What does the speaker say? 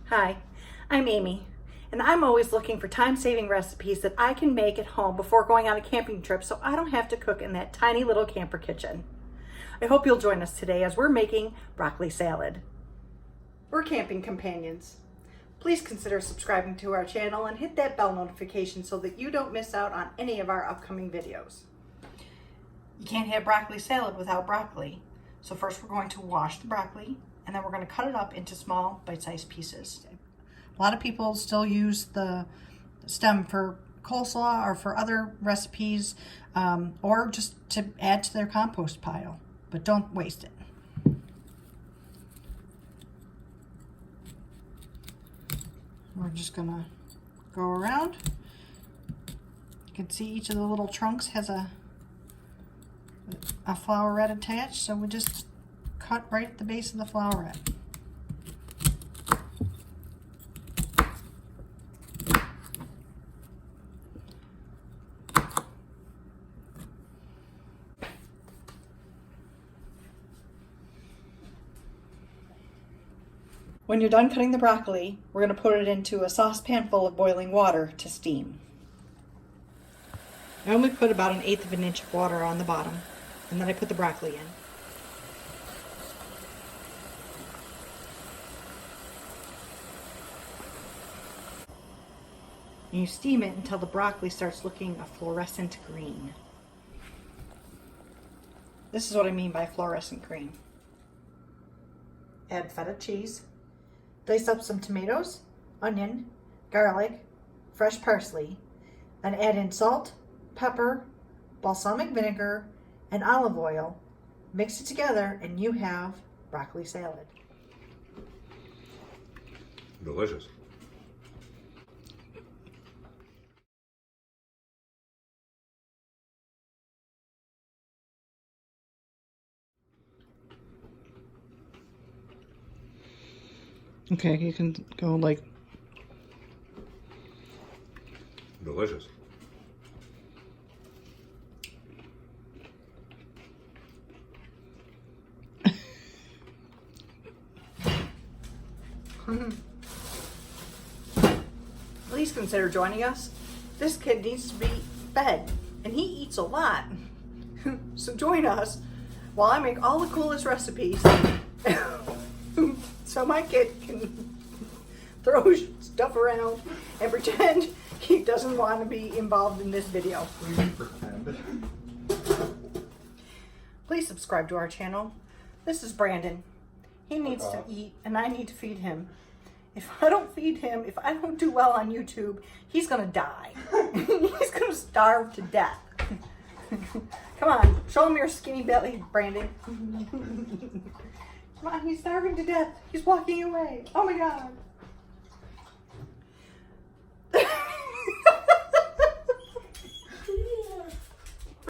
Hi, I'm Amy, and I'm always looking for time-saving recipes that I can make at home before going on a camping trip so I don't have to cook in that tiny little camper kitchen. I hope you'll join us today as we're making broccoli salad. We're camping companions. Please consider subscribing to our channel and hit that bell notification so that you don't miss out on any of our upcoming videos. You can't have broccoli salad without broccoli. So first we're going to wash the broccoli, and then we're going to cut it up into small bite-sized pieces. A lot of people still use the stem for coleslaw or for other recipes, or just to add to their compost pile, but don't waste it. We're just going to go around. You can see each of the little trunks has a flowerette attached, so we just cut right at the base of the flowerette. When you're done cutting the broccoli, we're going to put it into a saucepan full of boiling water to steam. I only put about 1/8 of an inch of water on the bottom, and then I put the broccoli in. And you steam it until the broccoli starts looking a fluorescent green. This is what I mean by fluorescent green. Add feta cheese. Dice up some tomatoes, onion, garlic, fresh parsley, and add in salt, pepper, balsamic vinegar, and olive oil. Mix it together and you have broccoli salad. Delicious. Okay, you can go like... Delicious. Please consider joining us. This kid needs to be fed, and he eats a lot. So join us while I make all the coolest recipes so my kid can throw stuff around and pretend he doesn't want to be involved in this video. Please subscribe to our channel. This is Brandon. He needs to eat, and I need to feed him. If I don't feed him, if I don't do well on YouTube, he's gonna die. He's gonna starve to death. Come on, show him your skinny belly, Brandon. Come on, he's starving to death. He's walking away. Oh my God.